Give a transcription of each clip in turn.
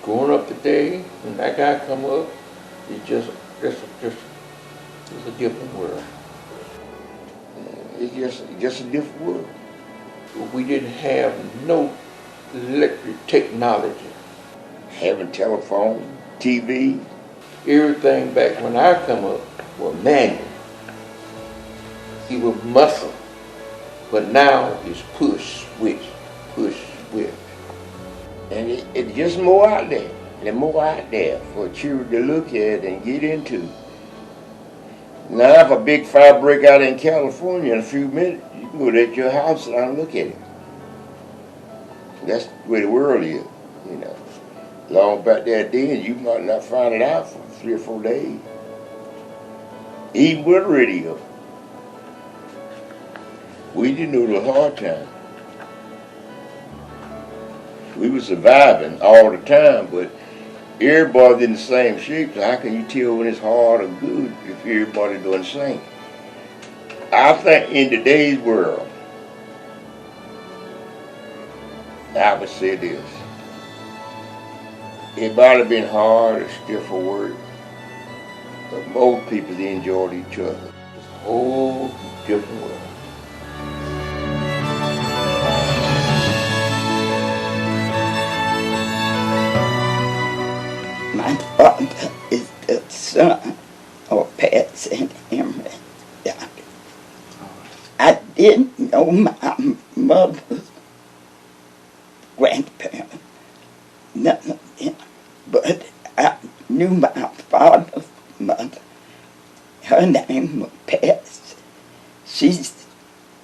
Growing up today, when that guy come up, it's just it's a different world. It's just a different world. We didn't have no electric technology. Having telephone, TV. Everything back when I come up was manual. It was muscle. But now it's push, switch, push, switch. And it's just more out there. There's more out there for children to look at and get into. Now, if a big fire break out in California in a few minutes, you can go to your house and look at it. That's the way the world is, you know. Long back there then, you might not find it out for 3 or 4 days. Even with radio. We didn't know the hard time. We were surviving all the time, but everybody's in the same shape, so how can you tell when it's hard or good if everybody's doing the same? I think in today's world, I would say this. It might have been hard or stiff for work, but most people enjoyed each other. It's a whole different world. My father is the son of Patsy and Henry Dodd. I didn't know my mother's grandparents, none of them, but I knew my father's mother. Her name was Patsy. She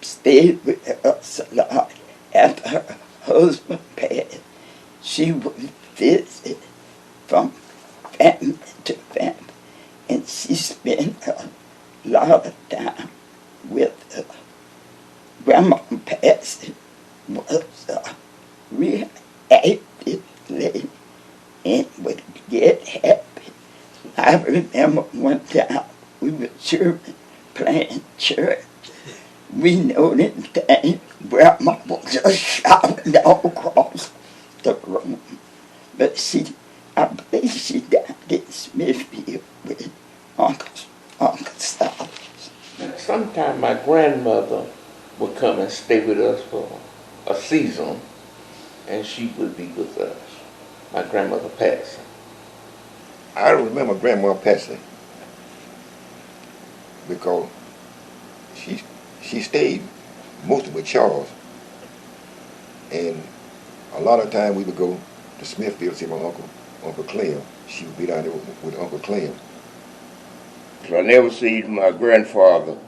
stayed with us a lot after her husband passed. She would visit from family to family, and she spent a lot of time with her. Grandma Patsy was a real active lady and would get happy. I remember one time we were children playing church. We noticed that Grandma was just shouting all across the room, but I believe she died in Smithfield with Uncle Silas. Sometimes my grandmother would come and stay with us for a season, and she would be with us. My grandmother Patsy. I don't remember Grandma Patsy because she stayed mostly with Charles, and a lot of time we would go to Smithfield to see my Uncle Clem. She would be down there with Uncle Clem. So I never seen my grandfather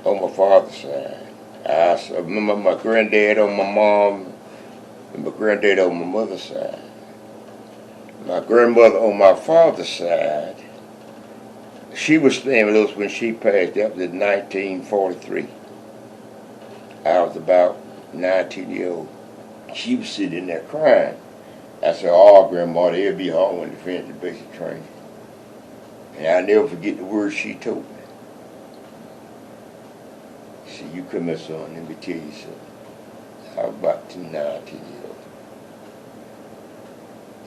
on my father's side. I remember my granddad on my mom and my granddad on my mother's side. My grandmother on my father's side, she was staying with us when she passed. That was in 1943. I was about 19 years old. She was sitting there crying. I said, "Oh, Grandma, they'll be home when they finish the basic training." And I'll never forget the words she told me. She said, "You come here, son, let me tell you something." I was about 19 years old.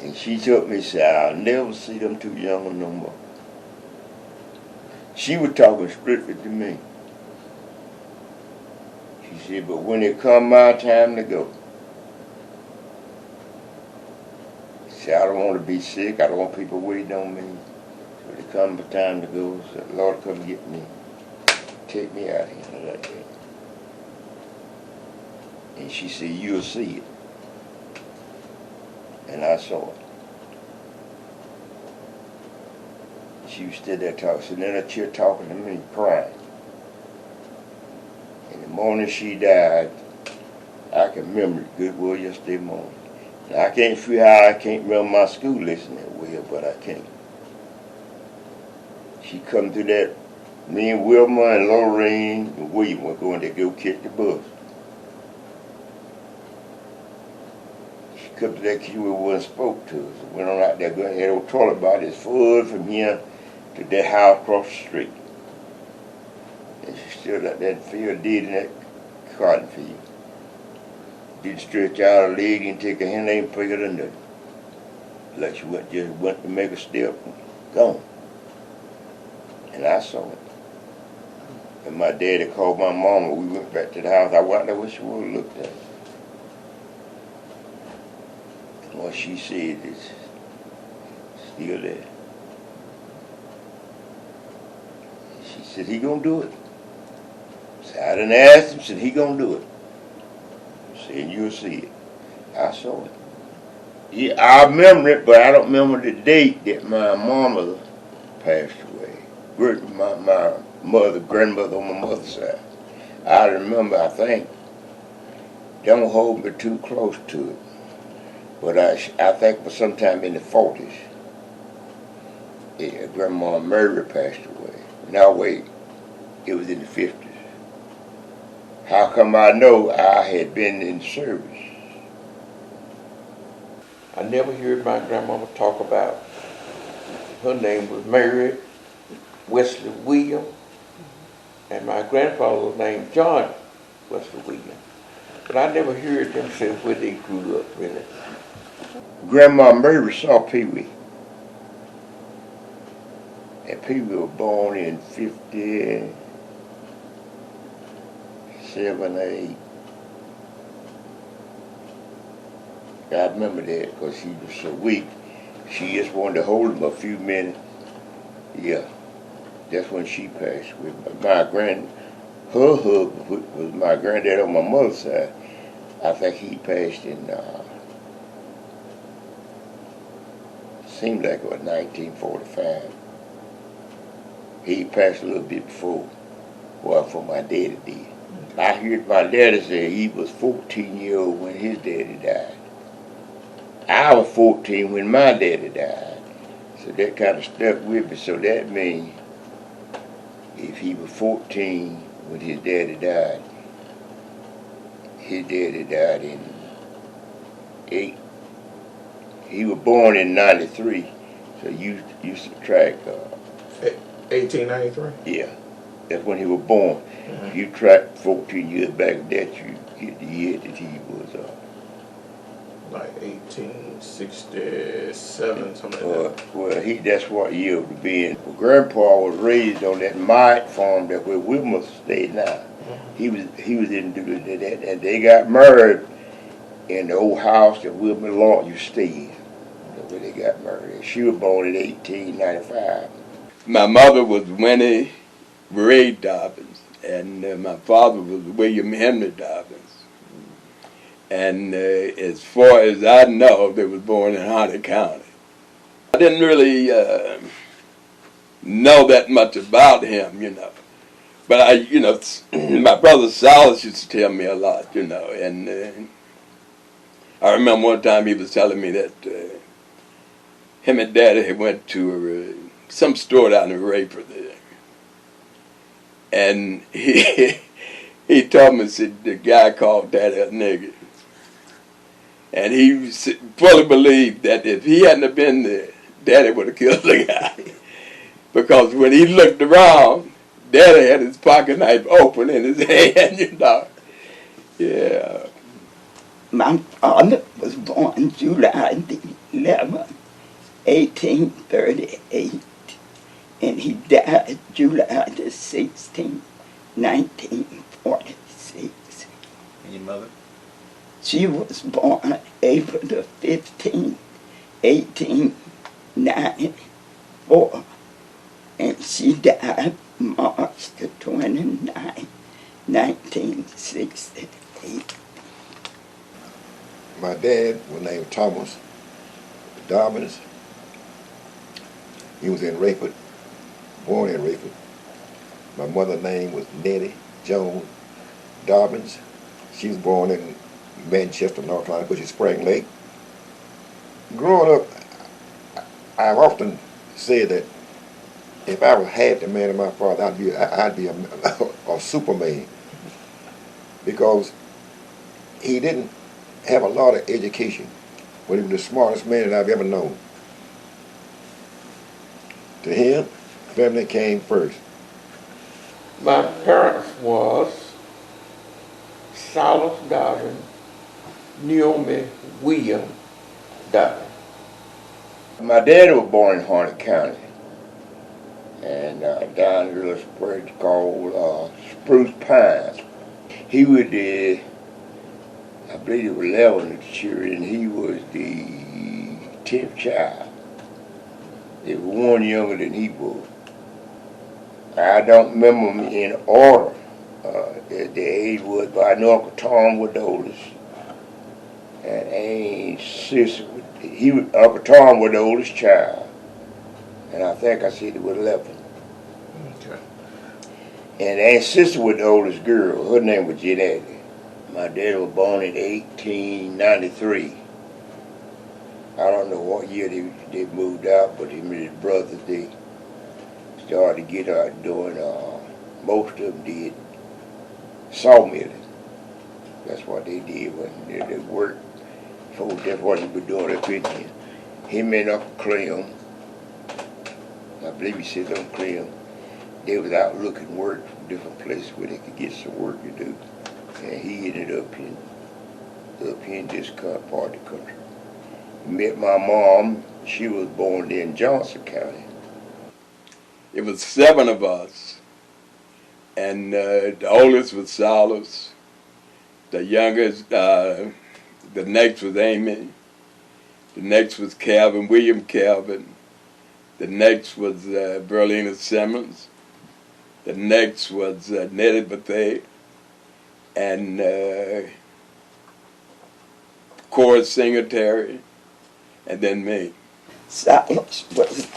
And she told me, said, "I'll never see them too young no more." She was talking strictly to me. She said, "But when it come my time to go," she said, "I don't want to be sick. I don't want people waiting on me. So when it come time to go, so Lord, come get me. Take me out of here like that." And she said, "You'll see it." And I saw it. She was still there talking, sitting in her chair talking to me, crying. And the morning she died, I can remember it good well yesterday morning. Now, I can't figure how I can't remember my school lesson that well, but I can't. She come through that, me and Wilma and Lorraine and William were going to go catch the bus. She come to that kitchen where one spoke to us. Went on out there, going had a toilet about as far from here to that house across the street. And she stood out that field, did in that cotton field. Didn't stretch out her leg and take her hand and put it under. Like she just went to make a step, gone. And I saw it. And my daddy called my mama. We went back to the house. I wonder what she would have looked at. And what she said is still there. She said, he gonna do it. So I done asked him, said he gonna do it. Said, you'll see it. I saw it. Yeah, I remember it, but I don't remember the date that my mama passed away. My mother, grandmother on my mother's side. I remember, I think, don't hold me too close to it, but I think it was sometime in the 40s. Yeah, Grandma Murray passed away. Now wait, it was in the 50s. How come I know? I had been in service. I never heard my grandmama talk about, her name was Mary Wesley William, and my grandfather was named John Wesley William. But I never heard them say where they grew up, really. Grandma Murray saw Pee Wee. And Pee Wee was born in 57, 8. I remember that because he was so weak. She just wanted to hold him a few minutes. Yeah, that's when she passed away. Her husband was my granddad on my mother's side. I think he passed in, seemed like it was 1945. He passed a little bit before my daddy did. I heard my daddy say he was 14 years old when his daddy died. I was 14 when my daddy died. So that kind of stuck with me. So that means if he was 14 when his daddy died in 8. He was born in 93. So you subtract. 1893? Yeah, that's when he was born. If you track 14 years back, that you get the year that he was. Like 1867, something like that. Well, that's what year it would be in. Well, Grandpa was raised on that mite farm that where Wilma stayed now. He was in that, and they got married in the old house that Wilma Lawrence you stayed. That's where they got married. She was born in 1895. My mother was Winnie Ray Dobbins, and my father was William Henry Dobbins. And as far as I know, they was born in Hardy County. I didn't really know that much about him, But my brother Silas used to tell me a lot, And I remember one time he was telling me that him and Daddy had went to some store down in Rayford there. And he told me, said the guy called Daddy a nigger. And he fully believed that if he hadn't have been there, Daddy would have killed the guy. Because when he looked around, Daddy had his pocket knife open in his hand, Yeah. My father was born July the 11th, 1838, and he died July the 16th, 1946. And your mother? She was born April the 15th, 1894, and she died March the 29th, 1968. My dad was named Thomas Dobbins. He was in Rayford, born in Rayford. My mother's name was Nettie Joan Dobbins. She was born in Manchester, North Carolina, which is Spring Lake. Growing up, I've often said that if I was half the man of my father, I'd be a Superman, because he didn't have a lot of education, but he was the smartest man that I've ever known. To him, family came first. My parents was Silas Dobbin, Naomi William Dobbin. My daddy was born in Harnett County, and down in a little spread called Spruce Pines. He was the, I believe he was 11 of the children, and he was the 10th child. There was one younger than he was. I don't remember them in order as the age was, but I know Uncle Tom was the oldest. And Aunt Sister, Uncle Tom was the oldest child. And I think I said he was 11. Okay. And Aunt Sister was the oldest girl. Her name was Jeanette. My dad was born in 1893. I don't know what year they moved out, but him and his brothers, they started to get out doing, most of them did sawmilling. That's what they did when they worked. So that's what he was doing at 15. Him and Uncle Clem, I believe he said Uncle Clem, they was out looking work from different places where they could get some work to do. And he ended up in this part of the country. Met my mom. She was born in Johnson County. It was 7 of us, and the oldest was Silas, the youngest, the next was Amy, the next was Calvin, William Calvin, the next was Berlina Simmons, the next was Nettie Bethay, and chorus singer Terry, and then me. Silas was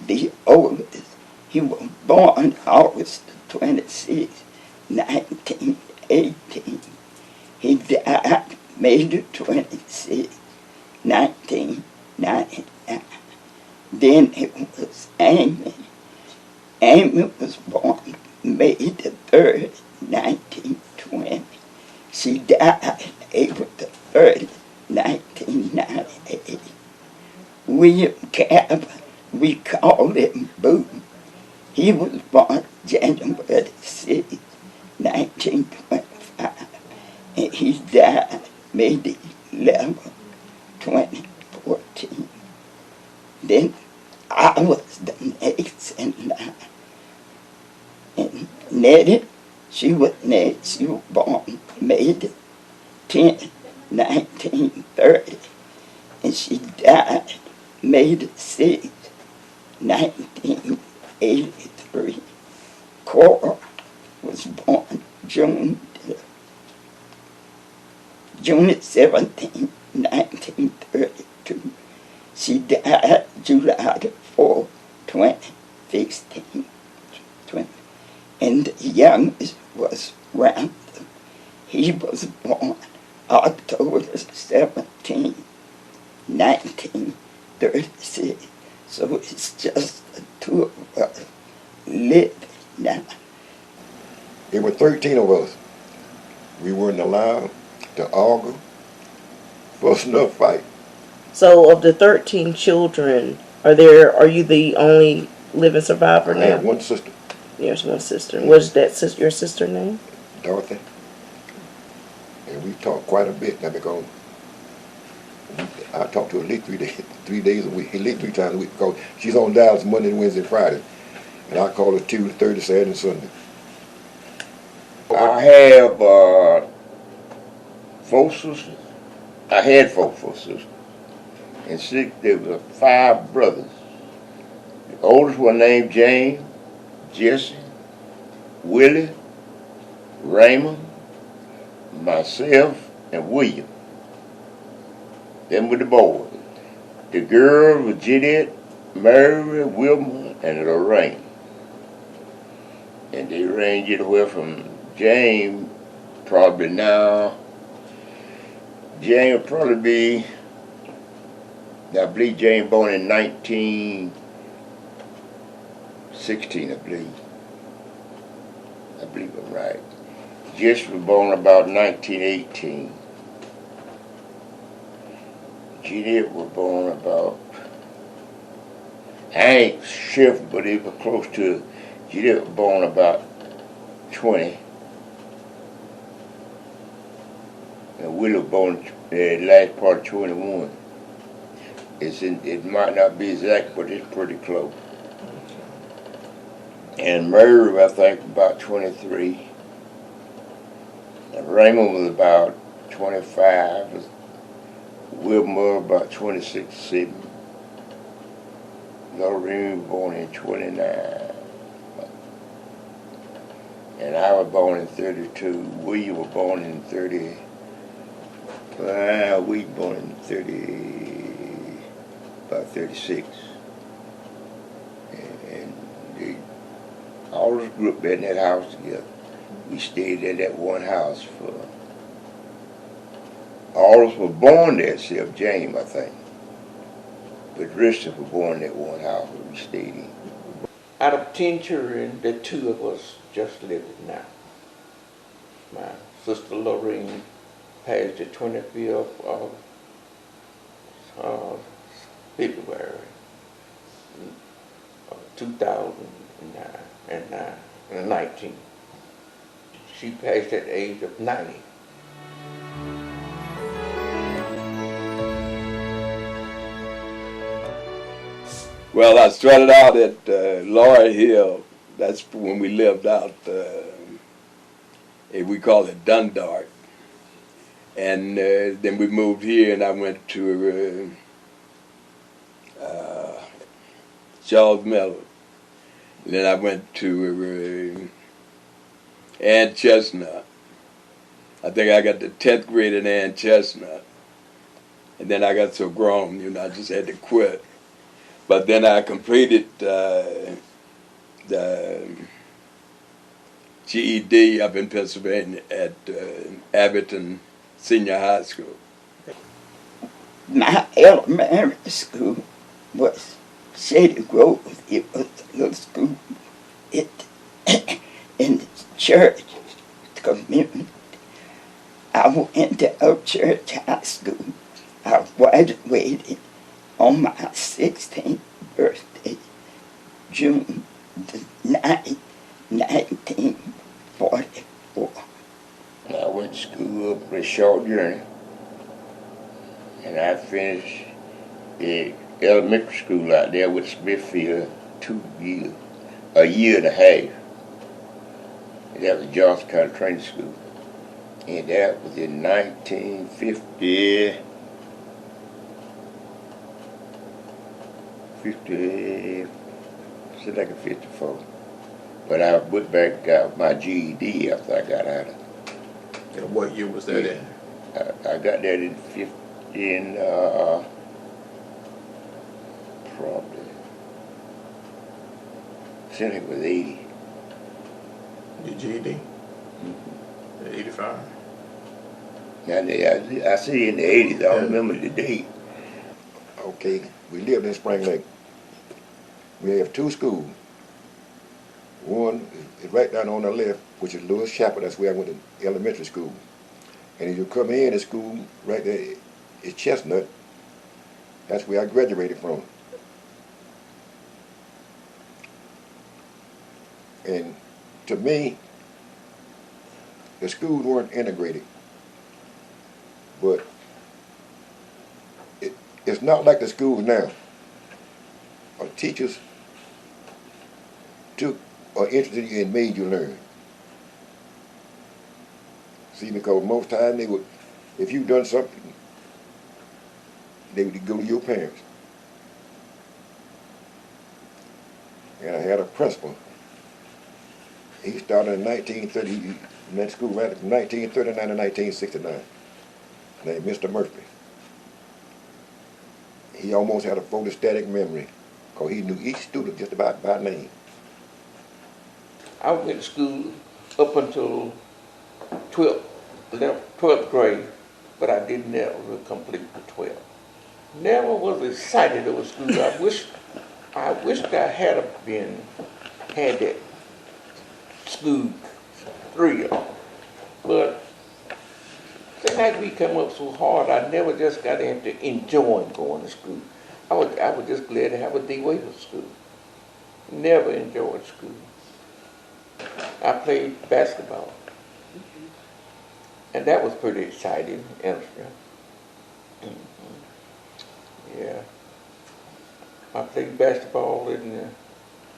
the oldest. He was born August 26, 1918. He died May 26, 1999. Then it was Amy. Amy was born May 3rd, 1920. She died April 3rd, 1998. William Cabot, we called him Boo. He was born January 6, 1925, and he died May 11th, 2014. Then I was the next in line. And Nettie, she was next. She was born May 10th, 1930, and she died May 6th, 1983. Cora was born June 17, 1932. She died July 4, 2016. And the youngest was Ramsey. He was born October 17, 1936. So it's just the two of us living now. There were 13 of us. We weren't allowed to argue, fuss, nor fight. So, of the 13 children, are you the only living survivor I now? had one sister, There's one sister. What's that your sister name? Dorothy, and we talked quite a bit now because I talked to her at least 3 days a week, at least 3 times a week, because she's on Dallas Monday, Wednesday, and Friday, and I call her Tuesday, Thursday, Saturday, and Sunday. I have 4 sisters. I had 4 sisters. And 6, there were 5 brothers. The oldest one named James, Jesse, Willie, Raymond, myself, and William. Them were the boys. The girls were Jeanette, Mary, Wilma, and Lorraine. And they ranged anywhere from James, probably now. James would probably be, I believe James born in 1916, I believe. I believe I'm right. Jess was born about 1918. Jeanette was born about, I ain't sure, but it was close to, Jeanette was born about 20. And Willie was born the last part of 21. It might not be exact, but it's pretty close. And Mary, I think, about 23. And Raymond was about 25. Wilma about 26, 7. Lorraine was born in 29. And I was born in 32. William was born in 30. We born in 30, about 36. And all of us grew up in that house together. We stayed in that one house for, all of us were born there except James, I think. But the rest of us were born in that one house that we stayed in. Out of 10 children, the 2 of us just living now. My sister Lorraine passed the 25th of February 2019. She passed at the age of 90. Well, I started out at Laurel Hill. That's when we lived out, we call it Dundart. And then we moved here, and I went to Charles Miller. And then I went to Ann Chestnut. I think I got the 10th grade in Ann Chestnut. And then I got so grown, I just had to quit. But then I completed the GED up in Pennsylvania at Abington Senior High School. My elementary school was Shady Grove. It was a little school in the church community. I went to Oak Church High School. I graduated on my 16th birthday, June the 9th, 1944. I went to school up for a short journey, and I finished the elementary school out there with Smithfield 2 years, a year and a half. That was Johnson County Training School, and that was in 1950. 54. But I went back and got my GED after I got out of it. And what year was that in? I got that in probably, I think it was 80. Your GED? 85? Now, I see in the 80s, I don't remember the date. Okay, we lived in Spring Lake. We have 2 schools. One is right down on the left, which is Lewis Chapel. That's where I went to elementary school. And if you come in the school, right there is Chestnut. That's where I graduated from. And to me, the schools weren't integrated. But it's not like the schools now. Our teachers are interested in and made you learn. See, because most times they would, if you done something, they would go to your parents. And I had a principal. He started in 1930, in that school ran from 1939 to 1969, named Mr. Murphy. He almost had a photostatic memory, because he knew each student just about by name. I went to school up until 12th grade, but I didn't never complete the 12th. Never was excited over school. I wished I had that school thrill, but seemed like we come up so hard. I never just got into enjoying going to school. I was just glad to have a day away from school. Never enjoyed school. I played basketball, and that was pretty exciting, extra. Yeah, I played basketball in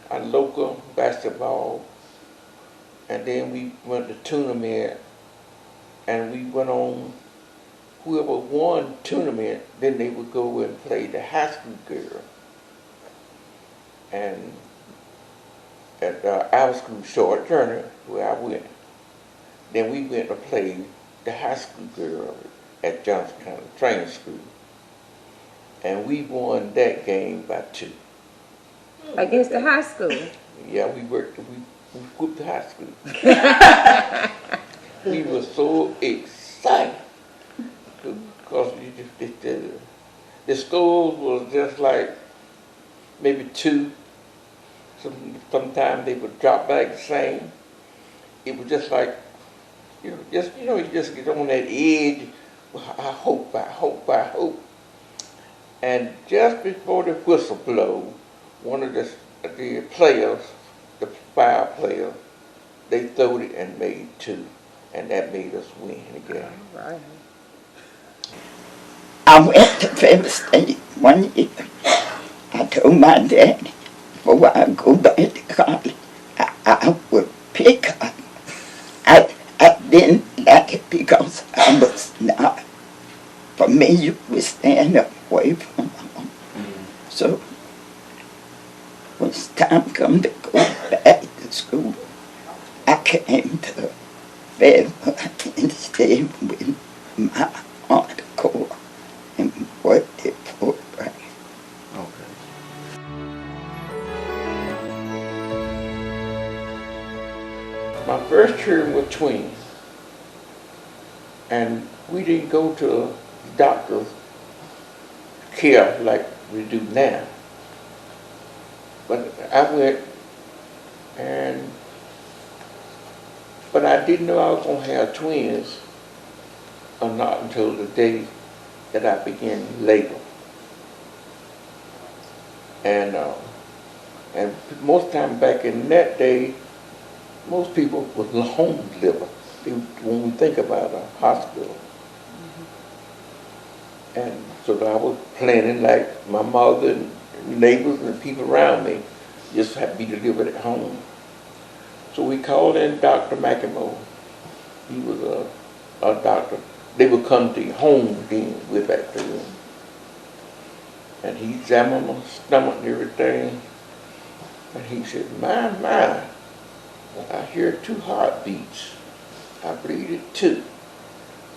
our local basketball, and then we went to tournament, and we went on. Whoever won tournament, then they would go and play the high school girl. And at our school, Short Journey, where I went, then we went to play the high school girl at Johnson County Training School. And we won that game by 2. Against the high school. Yeah, we whooped the high school. We were so excited because the score was just like maybe 2. Sometimes they would drop back the same. It was just like, you just get on that edge. Well, I hope. And just before the whistle blow, one of the players, the 5 players, they throwed it and made 2, and that made us win the game. Right. I went to Fair State one year. I told my dad, before I go back to college, I would pick up. I didn't like it because I was not familiar with staying away from home. So when it's time come to go back to school, I came to Fairfield and stayed with my aunt Cora and worked at Fort Bragg. Okay. My first children were twins, and we didn't go to doctor's care like we do now. But I went, but I didn't know I was going to have twins or not until the day that I began labor. And most time back in that day, most people was home liver when we think about a hospital. And so I was planning like my mother and neighbors and people around me just had to be delivered at home. So we called in Dr. McEnroe. He was a doctor. They would come to your home then, we're back to him. And he examined my stomach and everything. And he said, my, I hear 2 heartbeats. I breathe it 2.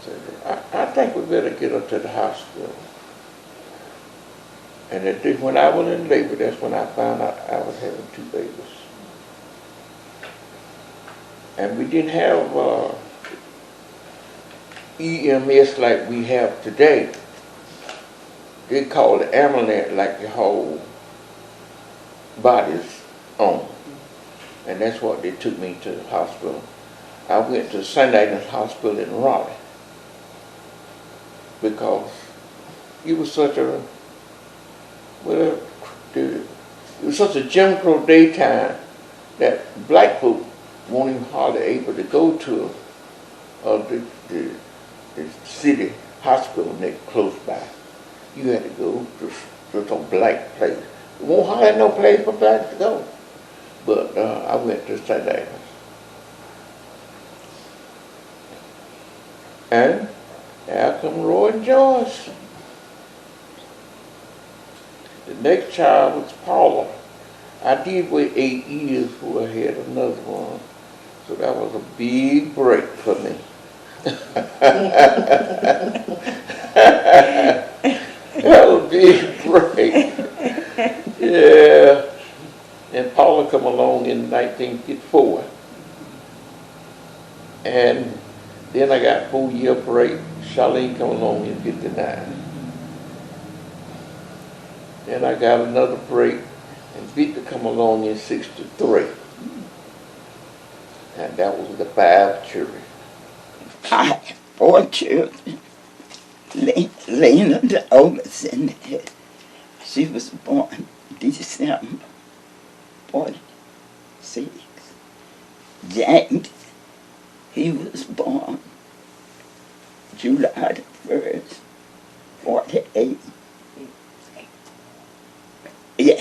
So I think we better get her to the hospital. And when I was in labor, that's when I found out I was having 2 babies. And we didn't have EMS like we have today. They call it ambulance like your whole body's on. And that's what they took me to the hospital. I went to St. Agnes Hospital in Raleigh because it was such a, well, it was such a Jim Crow daytime that black folk weren't even hardly able to go to the city hospital next close by. You had to go to some black place. There won't hardly no place for blacks to go. But I went to St. Agnes. And out come Roy and Joyce. The next child was Paula. I did wait 8 years before I had another one. So that was a big break for me. That was a big break. Yeah. And Paula come along in 1954. And then I got 4-year break. Charlene come along in 59. Then I got another break, and Victor come along in 63. And that was the 5 children. I had 4 children. Lena, the oldest in there, she was born December 46. James, he was born July the 1st, 48. Yeah,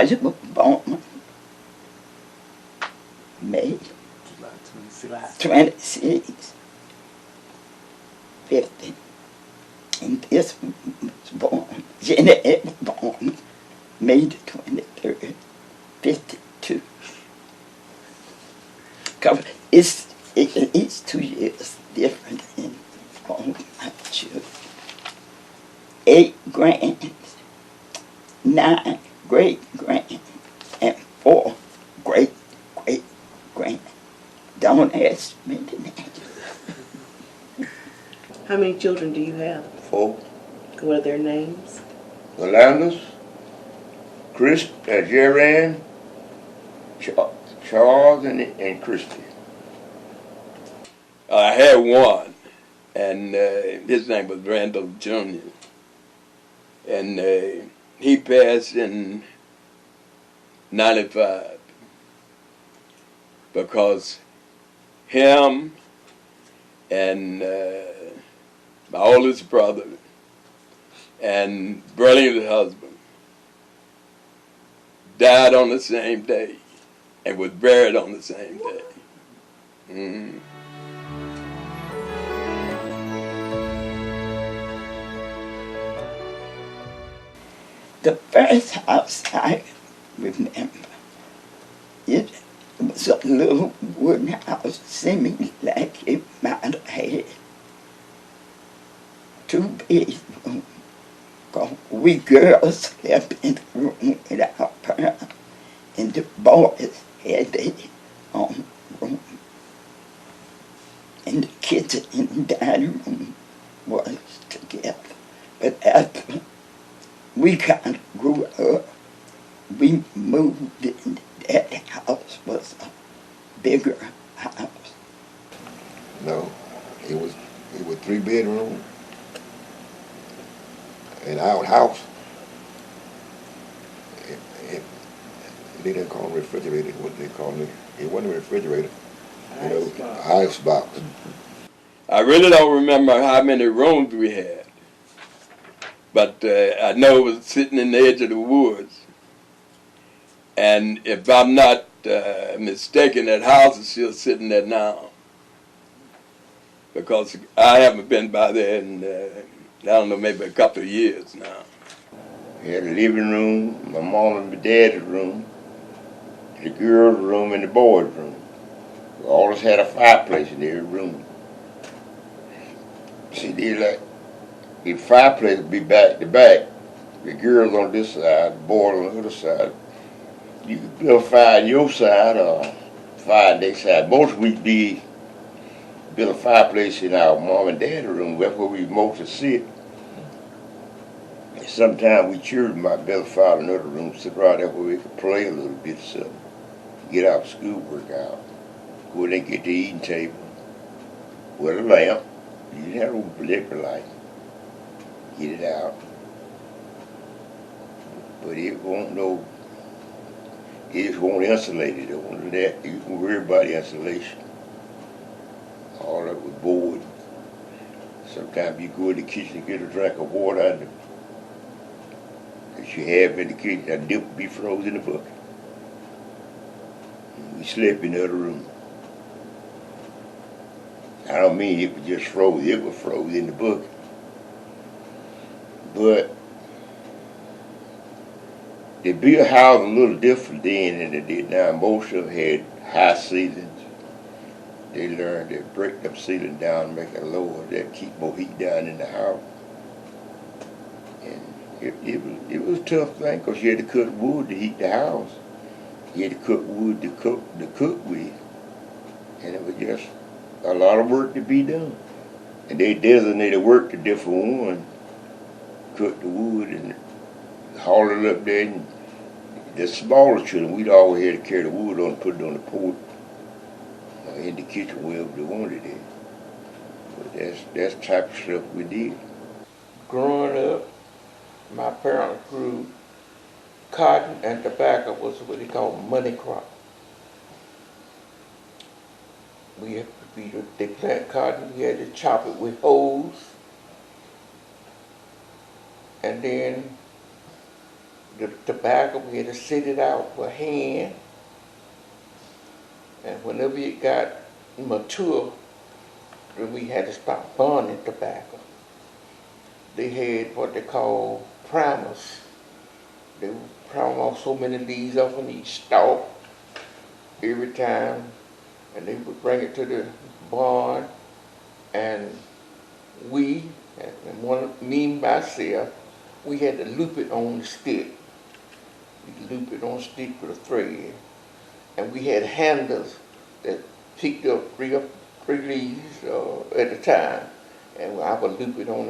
George was born May July 26. 26, 50. And this one was born, Jenny was born May the 23rd, 52. Cause it's 2 years different in all my children. 8 grands, 9 great-grands, and 4 great-great-grands. Don't ask me the name. How many children do you have? 4. What are their names? Yolanda's, Chris, Jerry, Charles, and Christy. I had one, and his name was Randall Jr. And he passed in 95 because him and my oldest brother and Berlin's husband died on the same day and was buried on the same day. Mm-hmm. The first house I remember, it was a little wooden house, seeming like it might have had 2 bedrooms. We girls slept in the room with our parents, and the boys had their own room. And the kitchen and the dining room was together. But after we kind of grew up, we moved in. That house was a bigger house. No, it was 3 bedrooms, an outhouse. They didn't call it refrigerator. What they call it? It wasn't a refrigerator. You know, ice box. I really don't remember how many rooms we had, but I know it was sitting in the edge of the woods. And if I'm not mistaken, that house is still sitting there now, because I haven't been by there in, I don't know, maybe a couple of years now. We had a living room, my mom and my dad's room, the girls' room, and the boys' room. We always had a fireplace in every room. See, the fireplace would be back to back. The girls on this side, the boys on the other side. You could build a fire on your side or fire on their side. Most we'd build a fireplace in our mom and dad's room. That's where we mostly sit. And sometimes we children might build a fire in another room, sit right there where we could play a little bit or something. Get our schoolwork out. Go in and get the eating table. With a lamp. You didn't have no liquor light. Get it out. But it won't no, it just won't insulate it. It won't that. You can worry about the insulation. All that was board. Sometimes you go in the kitchen and get a drink of water out of that you have in the kitchen. That dip would be frozen in the bucket. And we slept in the other room. I don't mean it was just frozen. It was frozen in the bucket. But they built houses a little different then than they did now. Most of them had high ceilings. They learned to break them ceilings down and make it lower. That keep more heat down in the house. And it was a tough thing because you had to cut wood to heat the house. You had to cut wood to cook with. And it was just a lot of work to be done. And they designated work to different ones. Cut the wood and haul it up there. And the smaller children, we'd always had to carry the wood on and put it on the porch. In the kitchen wherever they wanted it. But that's the type of stuff we did. Growing up, my parents grew cotton and tobacco was what they call money crop. They plant cotton, we had to chop it with hoes, and then the tobacco, we had to sit it out for hand. And whenever it got mature, then we had to stop burning tobacco. They had what they call primers. They would prime off so many leaves off of each stalk every time, and they would bring it to the barn, and we, and me myself, we had to loop it on the stick. We loop it on the stick with a thread, and we had handles that picked up three leaves at a time, and I would loop it on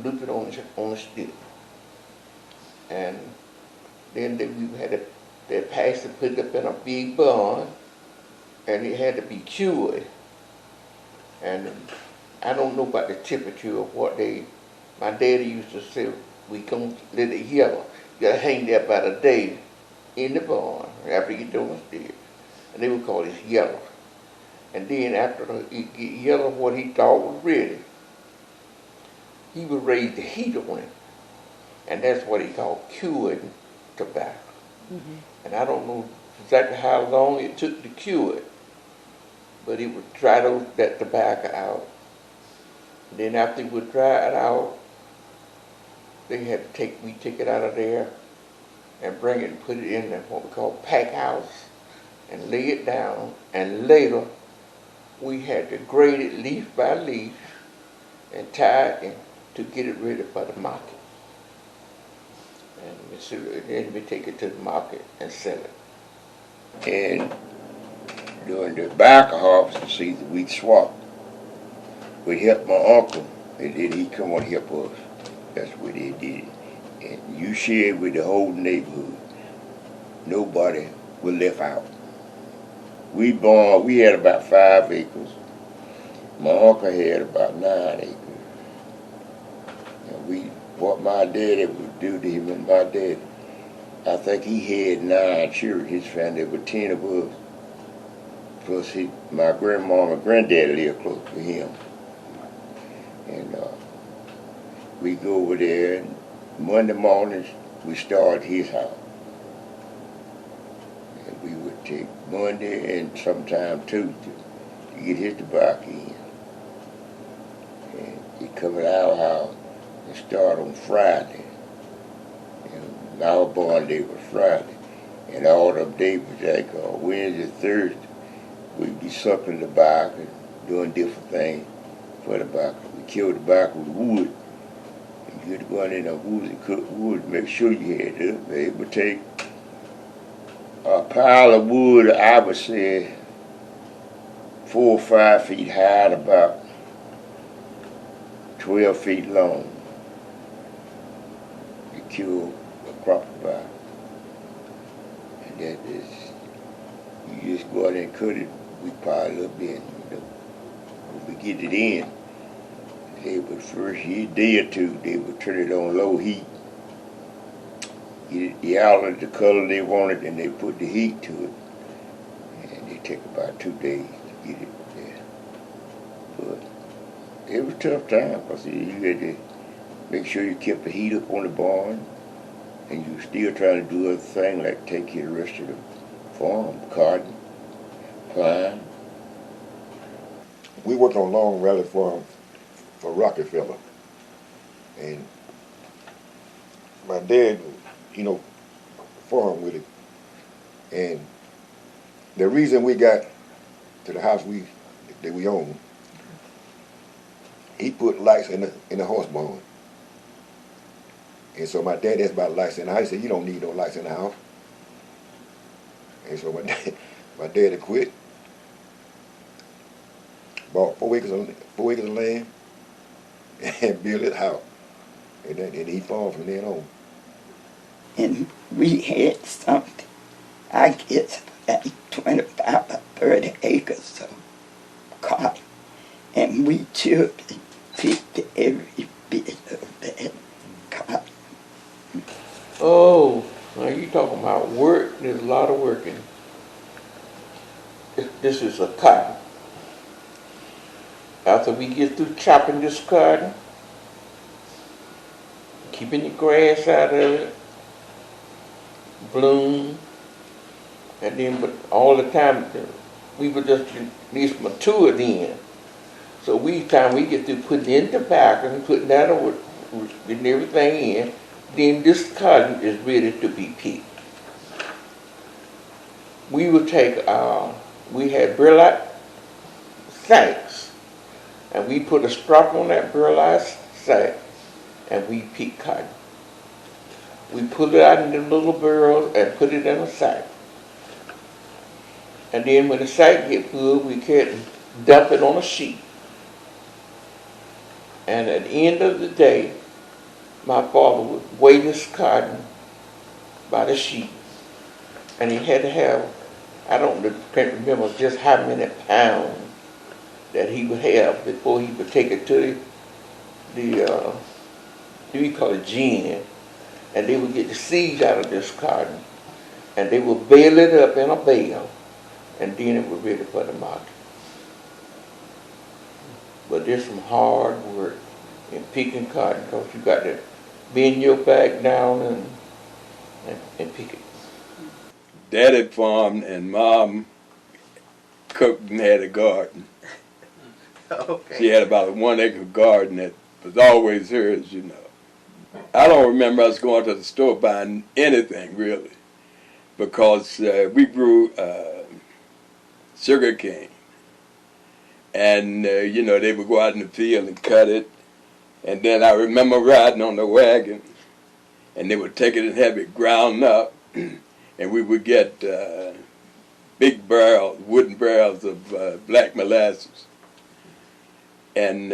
the stick, and then we had to pass it, put it up in a big barn, and it had to be cured. And I don't know about the temperature of my daddy used to say, we gonna let it yellow. You gotta hang there about a day in the barn after you do it. And they would call it yellow. And then after it get yellow, what he thought was ready, he would raise the heat on it. And that's what he called cured tobacco. Mm-hmm. And I don't know exactly how long it took to cure it, but he would dry that tobacco out. And then after he would dry it out, we take it out of there and bring it and put it in what we call pack house and lay it down. And later, we had to grade it leaf by leaf and tie it to get it ready for the market. And then we take it to the market and sell it. And during the tobacco harvest season, we'd swap. We'd help my uncle, and then he'd come and help us. That's what they did. And you shared with the whole neighborhood. Nobody was left out. We had about 5 acres. My uncle had about 9 acres. And what my daddy would do to him and my dad, I think he had 9 children. His family were 10 of us. Plus my grandma and granddad lived close to him. And we go over there, and Monday mornings we start his house. And we would take Monday and sometime Tuesday to get his tobacco in. And he come at our house and start on Friday. And our born day was Friday. And all them days was like Wednesday, Thursday. We'd be sucking tobacco and doing different things for tobacco. We killed tobacco with wood. And you'd go in the woods and cook wood, make sure you had it. They would take a pile of wood, I would say 4 or 5 feet high and about 12 feet long. You kill a crop of tobacco. And that is, you just go out there and cut it. We pile it up in, When we get it in, they would first, a day or two, they would turn it on low heat. Get it out of the color they wanted, and they put the heat to it. And they take about 2 days to get it there. But it was a tough time, because you had to make sure you kept the heat up on the barn, and you were still trying to do other things like take care of the rest of the farm, cotton, pine. We worked on Long Valley Farm for Rockefeller. And my dad, farmed with it. And the reason we got to the house that we own, he put lights in the horse barn. And so my dad asked about lights in the house. He said, "You don't need no lights in the house." And so my dad had quit, bought 4 acres of land, and built his house. And he farmed from then on. And we had something, I guess, like 25 or 30 acres of cotton. And we children picked every bit of that cotton. Oh, now you talking about work? There's a lot of work in it. This is a cotton. After we get through chopping this cotton, keeping the grass out of it, bloom, and then but all the time we were just at least matured then. So time we get through putting in tobacco and putting that over, getting everything in, then this cotton is ready to be picked. We would take, we had burlap sacks, and we put a strap on that burlap sack, and we pick cotton. We pull it out in the little barrels and put it in a sack. And then when the sack get full, we can dump it on a sheet. And at the end of the day, my father would weigh this cotton by the sheet. And he had to have, can't remember just how many pounds that he would have before he would take it to we call it gin. And they would get the seeds out of this cotton. And they would bale it up in a bale. And then it was ready for the market. But there's some hard work in picking cotton because you got to bend your back down and pick it. Daddy farmed and Mom cooked and had a garden. Okay. She had about a 1 acre garden that was always hers, you know. I don't remember us going to the store buying anything really, because we grew sugar cane. And, you know, they would go out in the field and cut it. And then I remember riding on the wagon, and they would take it and have it ground up, and we would get big barrels, wooden barrels of black molasses. And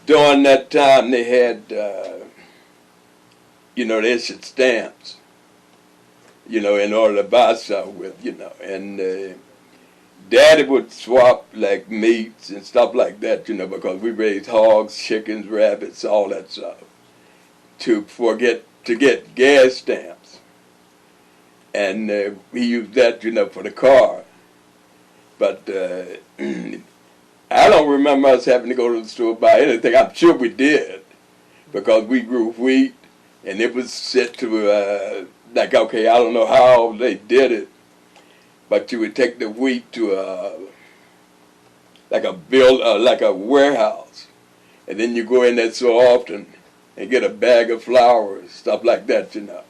during that time, they had, you know, they issued stamps, you know, in order to buy something with, you know. And Daddy would swap like meats and stuff like that, you know, because we raised hogs, chickens, rabbits, all that stuff, to get gas stamps. And we used that, you know, for the car. But I don't remember us having to go to the store to buy anything. I'm sure we did, because we grew wheat, and it was set to, like, okay, I don't know how they did it, but you would take the wheat to like a warehouse, and then you go in there so often and get a bag of flour, stuff like that, you know.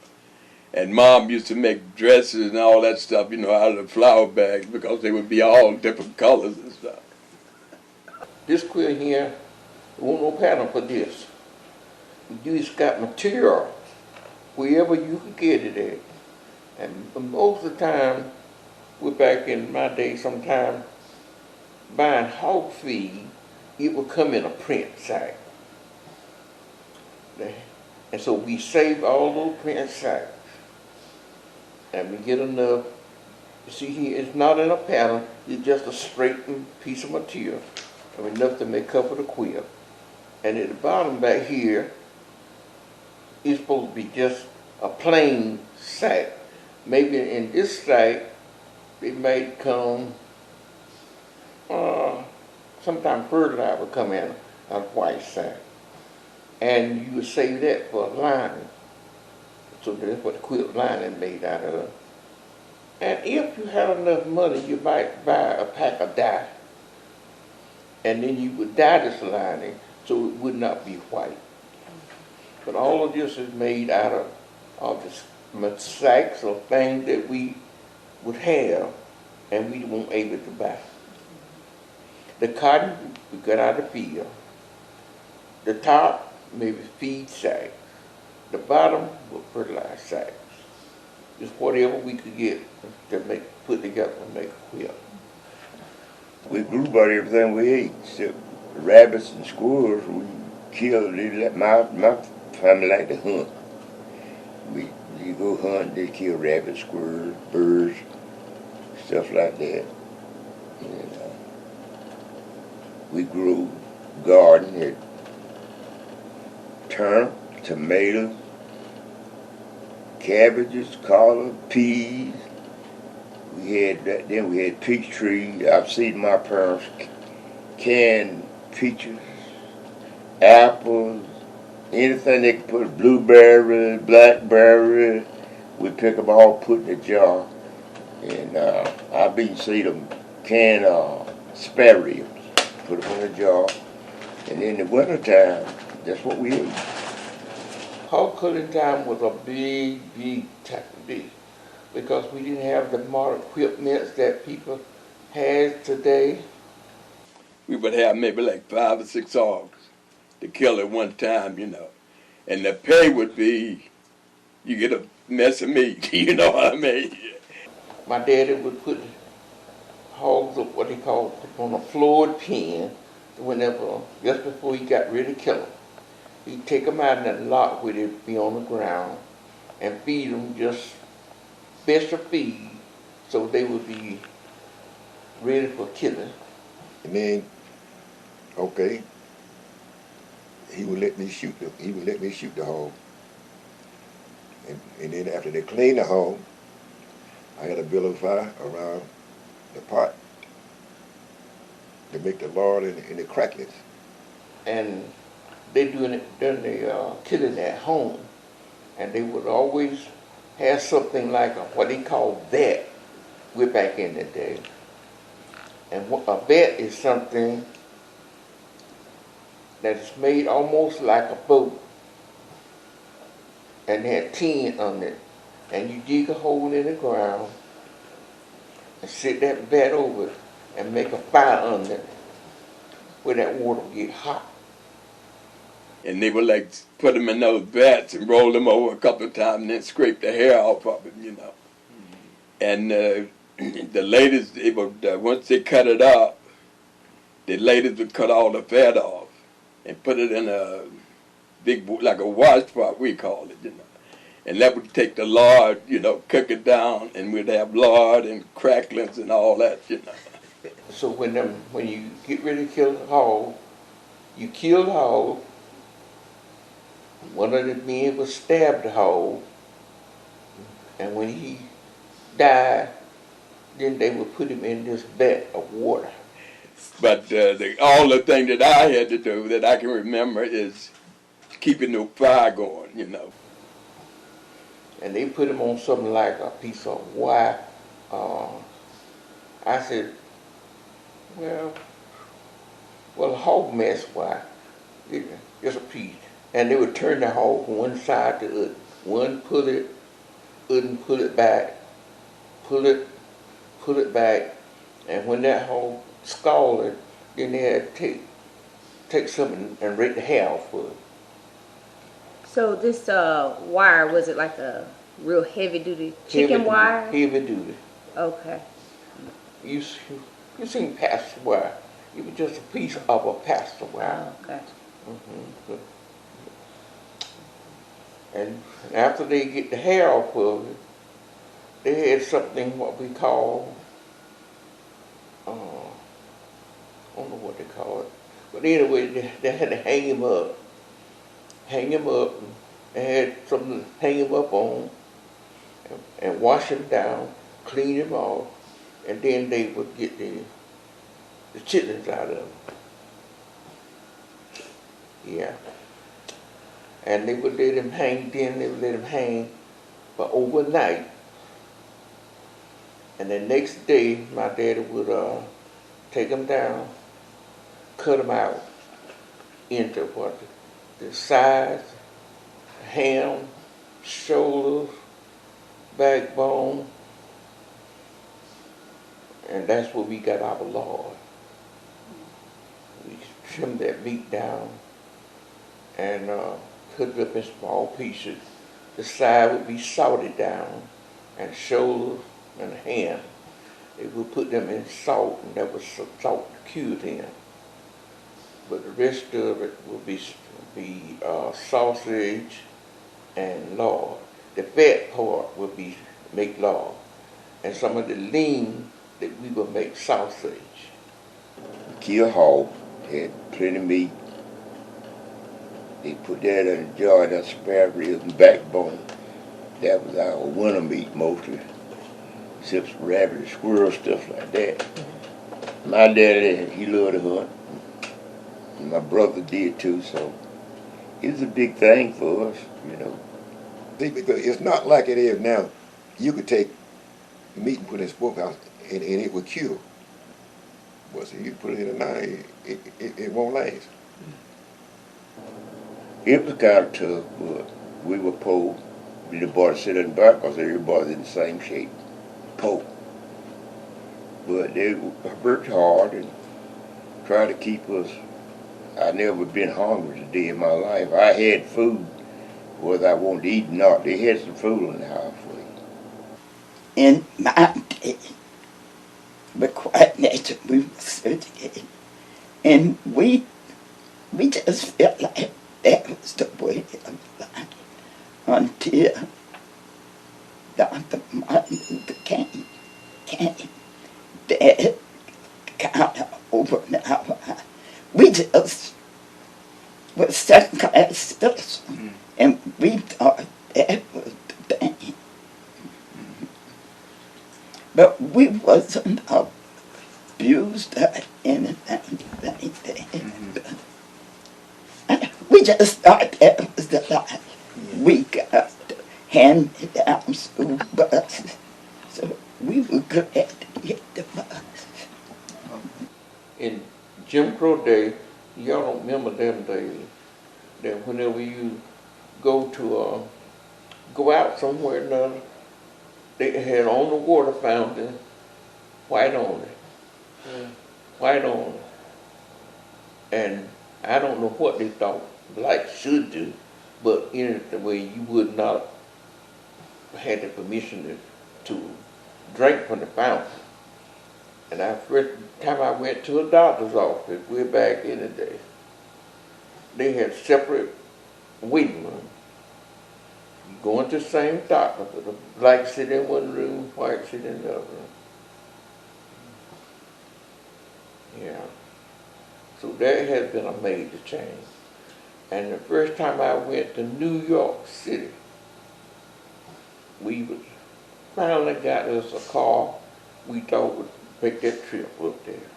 And Mom used to make dresses and all that stuff, you know, out of the flour bags, because they would be all different colors and stuff. This quilt here, there wasn't no pattern for this. You just got material wherever you could get it at. And most of the time, we're back in my day sometime, buying hog feed, it would come in a print sack. And so we save all those print sacks. And we get enough. You see here, it's not in a pattern, it's just a straightened piece of material. And enough to make cover the quilt. And at the bottom back here, it's supposed to be just a plain sack. Maybe in this sack, it might come, sometime fertilizer would come in a white sack. And you would save that for a lining. So that's what the quilt lining made out of. And if you had enough money, you might buy a pack of dye. And then you would dye this lining so it would not be white. But all of this is made out of the sacks or things that we would have and we weren't able to buy. The cotton we got out of the field. The top, maybe feed sacks. The bottom were fertilizer sacks. Just whatever we could get to put together and make a quilt. We grew about everything we ate, except rabbits and squirrels. We killed it. My family liked to hunt. You go hunt, they kill rabbits, squirrels, birds, stuff like that. And, we grew garden, had turnip, tomatoes, cabbages, collard, peas. We had that. Then we had peach trees. I've seen my parents can peaches, apples, anything they could put, blueberry, blackberry, we pick them all, put in a jar. And I've been see them can spare ribs, put them in a jar. And in the wintertime, that's what we eat. Hog cutting time was a big time, big, because we didn't have the modern equipment that people have today. We would have maybe like 5 or 6 hogs to kill at one time, you know. And the pay would be, you get a mess of meat, you know what I mean? My daddy would put hogs up what he called on a floored pen whenever, just before he got ready to kill them. He'd take them out in that lot where they'd be on the ground and feed them just special feed so they would be ready for killing. And then, okay, he would let me shoot the hog. And then after they cleaned the hog, I had a bill of fire around the pot to make the lard and the cracklets. And they done the killing at home, and they would always have something like what they call vet. We're back in the day, and a vet is something that is made almost like a boat, and had tin on it, and you dig a hole in the ground and sit that vat over it and make a fire under it where that water get hot. And they would like put them in those vats and roll them over a couple of times and then scrape the hair off of them, you know. And the ladies, they would, once they cut it up, the ladies would cut all the fat off and put it in a big, like a washpot, we call it, you know. And that would take the lard, you know, cook it down, and we'd have lard and cracklings and all that, you know. So when you get ready to kill the hog, you kill the hog. One of the men would stab the hog, and when he died, then they would put him in this vat of water. But all the thing that I had to do that I can remember is keeping the fire going, you know. And they put him on something like a piece of wire. I said, well, a hog mess wire, just a piece. And they would turn the hog from one side to the other. One pull it back, pull it back, and when that hog scalded, then they had to take something and rake the hair off of it. So this wire, was it like a real heavy duty chicken wire? Heavy duty. Okay. You seen pasture wire. It was just a piece of a pasture wire. Oh, gotcha. Mm-hmm. And after they get the hair off of it, they had something what we call, I don't know what they call it, but anyway, they had to hang him up. They had something to hang him up on, and wash him down, clean him off, and then they would get the chitlins out of him. Yeah. And they would let him hang, then they would let him hang for overnight. And the next day, my daddy would take him down, cut him out into what the sides, ham, shoulders, backbone, and that's where we got our lard. We trimmed that meat down and cut it up in small pieces. The side would be salted down, and shoulders and ham. They would put them in salt, and that was salt cured in. But the rest of it would be sausage and lard. The fat part would be make lard, and some of the lean that we would make sausage. Kill hog, had plenty of meat. They put that in a jar, that spare ribs and backbone. That was our winter meat mostly. Except some rabbit, squirrel, stuff like that. My daddy, he loved to hunt. And my brother did too, so it was a big thing for us, you know. See, because it's not like it is now. You could take meat and put it in smokehouse and it would cure. But see, you put it in a now, it won't last. It was kind of tough, but we were poor. We didn't bother to sit in the back because everybody's in the same shape. Poor. But they worked hard and tried to keep us. I never been hungry a day in my life. I had food, whether I wanted to eat or not. They had some food in the house for you. In my day, the quiet nature, we were certificated. And we just felt like that was the way of life until Dr. Martin Luther King came. That kind of opened our eyes. We just were second class citizens, and we thought that was the thing. But we wasn't abused or anything like that. We just thought that was the life. We got hand-me-down school buses, so we were glad to get the bus. In Jim Crow day, y'all don't remember them days, that whenever you go out somewhere or another, they had on the water fountain, white on it. White on it. And I don't know what they thought blacks should do, but in the way you would not have the permission to drink from the fountain. And the first time I went to a doctor's office, way back in the day, they had separate waiting rooms. You go into the same doctor, but the black sit in one room, white sit in the other room. Yeah. So that has been a major change. And the first time I went to New York City, we finally got us a car we thought would make that trip up there.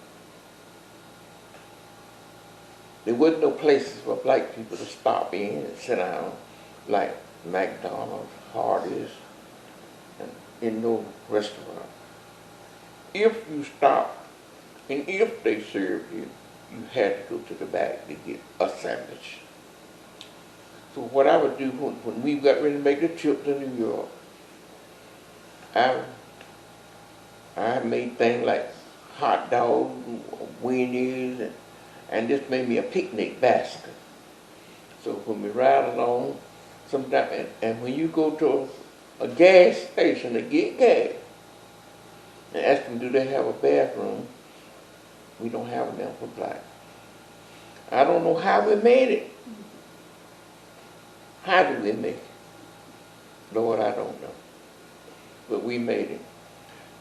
There wasn't no places for black people to stop in and sit down like McDonald's, Hardee's, and in no restaurant. If you stopped and if they served you, you had to go to the back to get a sandwich. So what I would do when we got ready to make the trip to New York, I made things like hot dogs, weenies, and this made me a picnic basket. So when we ride along, sometimes, and when you go to a gas station to get gas, and ask them, do they have a bathroom? We don't have them for black. I don't know how we made it. How did we make it? Lord, I don't know. But we made it.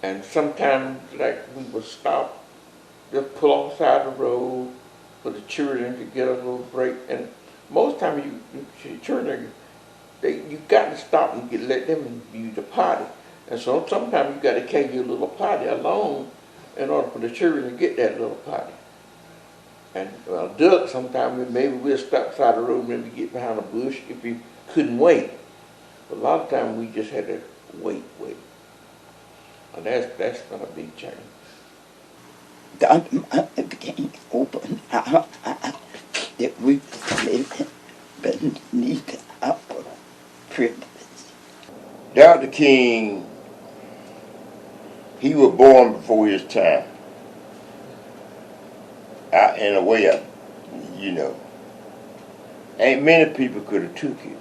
And sometimes, like, we would stop, just pull off the side of the road for the children to get a little break. And most times, children, you got to stop and let them use the potty. And so sometimes you got to carry your little potty along in order for the children to get that little potty. And duck, sometimes maybe we'll stop beside the road, maybe get behind a bush if we couldn't wait. But a lot of times we just had to wait. And that's been a big change. Dr. Martin King opened our eyes that we were living beneath our privilege. Dr. King, he was born before his time. In a way, you know, ain't many people could have took it.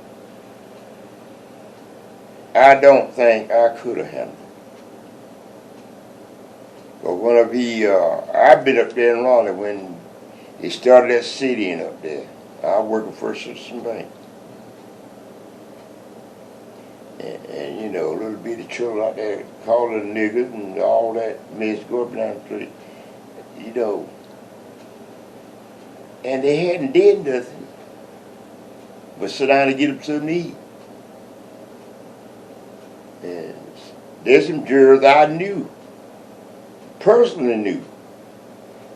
I don't think I could have handled it. But whenever I've been up there in Raleigh when he started that city up there. I worked at First Citizen Bank. And you know, a little bitty children out there calling niggas and all that mess go up down the street, you know. And they hadn't did nothing but sit down and get them something to eat. And there's some jurors I knew, personally knew.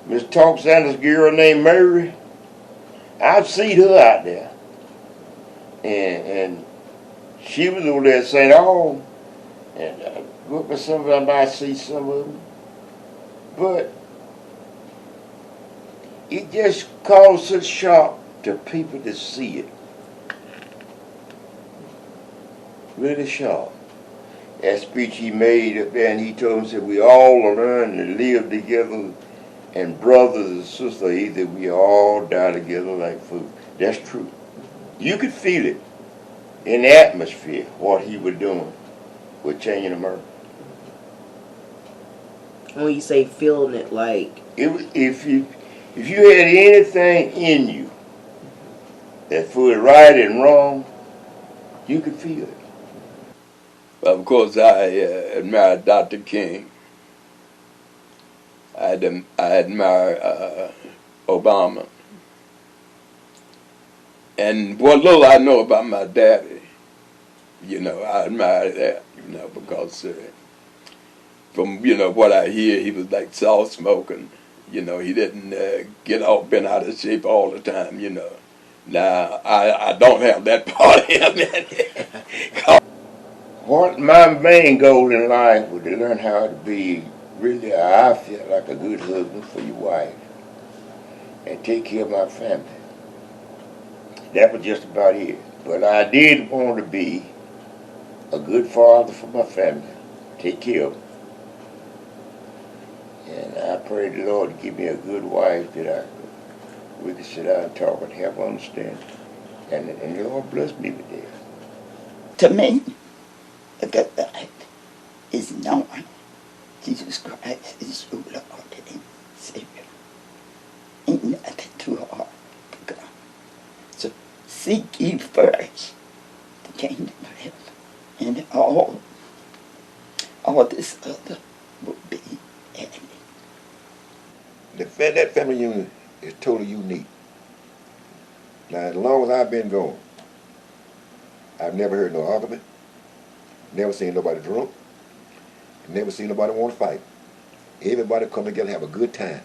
Miss Tom Sanders' girl named Mary, I've seen her out there. and she was over there at St. All, and look at some of them, I see some of them, but it just caused such shock to people to see it. Really shocked. That speech he made up there, and he told them, said, we all learn to live together, and brothers and sisters, either we all die together like food. That's true. You could feel it in the atmosphere, what he was doing with changing America. When you say feeling it, like If you had anything in you that for the right and wrong, you could feel it. Of course, I admired Dr. King. I admire Obama. And what little I know about my daddy, I admire that, because from, what I hear, he was like soft smoking. He didn't get all bent out of shape all the time, Now, I don't have that part of him. What my main goal in life was to learn how to be really, I feel like a good husband for your wife and take care of my family. That was just about it. But I did want to be a good father for my family, take care of them. And I pray the Lord to give me a good wife that we could sit down and talk and have understanding. And the Lord bless me with that. To me, a good life is knowing Jesus Christ is your Lord and Savior. Ain't nothing too hard for God. So seek ye first the kingdom of heaven, and all this other will be added. That family unit is totally unique. Now, as long as I've been gone, I've never heard no argument, never seen nobody drunk, never seen nobody want to fight. Everybody come together and have a good time.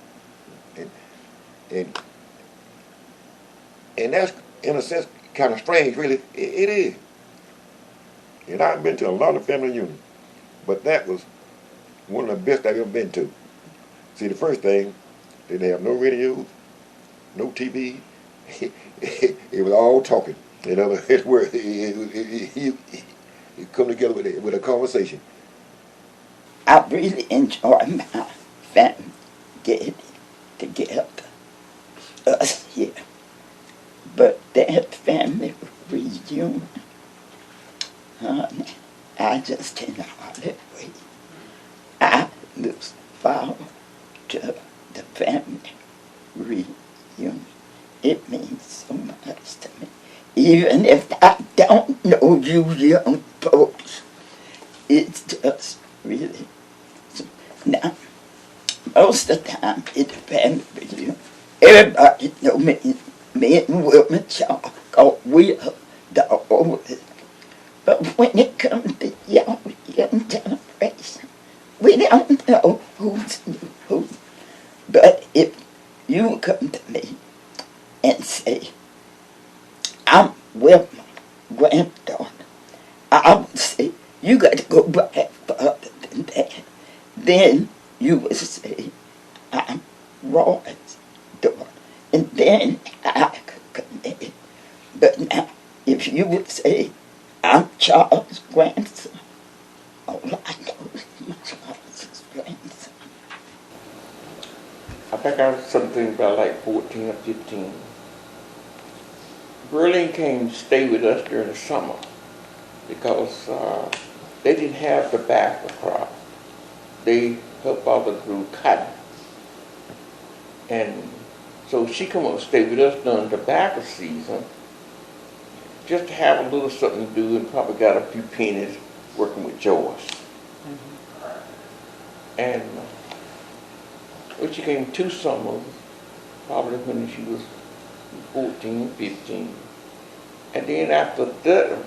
And that's, in a sense, kind of strange, really. It is. And I've been to a lot of family reunions, but that was one of the best I've ever been to. See, the first thing, they didn't have no radio, no TV. It was all talking. In other words, you come together with a conversation. I really enjoy my family getting together, us here. But that family reunion, honey, I just cannot hardly wait. I look forward to the family reunion. It means so much to me. Even if I don't know you young folks, it's just really. Now, most of the time in the family reunion, everybody know me and women, y'all, cause we are the oldest. But when it comes to young generation, we don't know who's who. But if you come to me and say, I'm with my granddaughter, I would say, you got to go back further than that. Then you would say, I'm Roy's daughter. And then I could connect. But now, if you would say, I'm Charles' grandson, all I know is I'm Charles' grandson. I think I was something about like 14 or 15. Berlin came to stay with us during the summer because they didn't have tobacco crop. They helped father grew cotton. And so she come up and stay with us during tobacco season just to have a little something to do, and probably got a few pennies working with Joyce. And when she came 2 summers, probably when she was 14, 15. And then after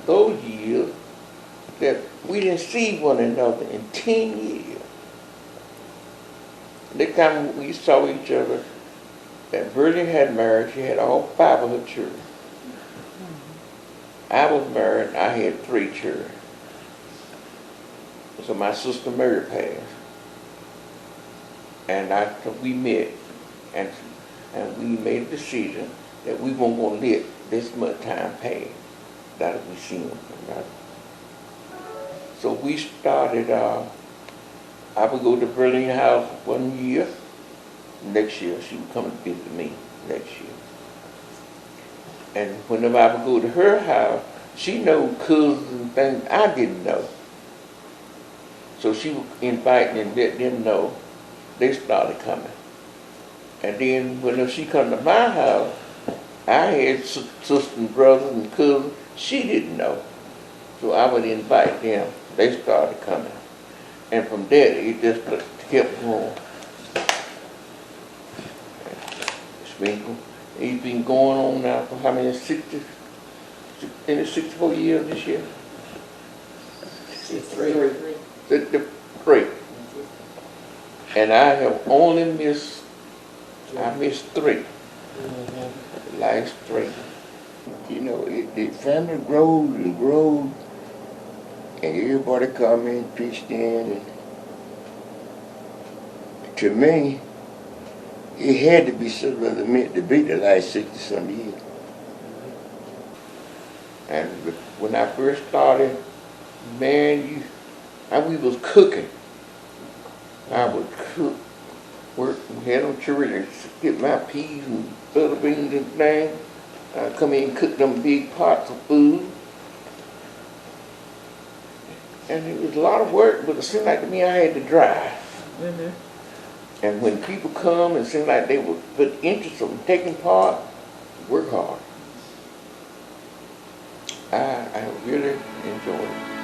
those years, that we didn't see one another in 10 years. The time we saw each other, that Virgin had married, she had all 5 of her children. I was married and I had 3 children. So my sister Mary passed. And we met and we made a decision that we weren't going to let this much time pass that we seen them. So we started, I would go to Berlin house 1 year. Next year she would come and visit me next year. And whenever I would go to her house, she know cousins and things I didn't know. So she would invite me and let them know. They started coming. And then whenever she come to my house, I had sisters and brothers and cousins she didn't know. So I would invite them. They started coming. And from there, it just kept going. It's been going on now for how many, 64 years this year? 63. And I have only missed 3. The last 3. You know, the family grows and grows, and everybody come in, pitched in, and to me, it had to be something meant to be the last 60-some years. And when I first started, man, we was cooking. I would cook, work, head on children, get my peas and butter beans and things. I'd come in and cook them big pots of food. And it was a lot of work, but it seemed like to me I had to drive. Mm-hmm. And when people come, it seemed like they would put interest in taking part, work hard. I really enjoyed it.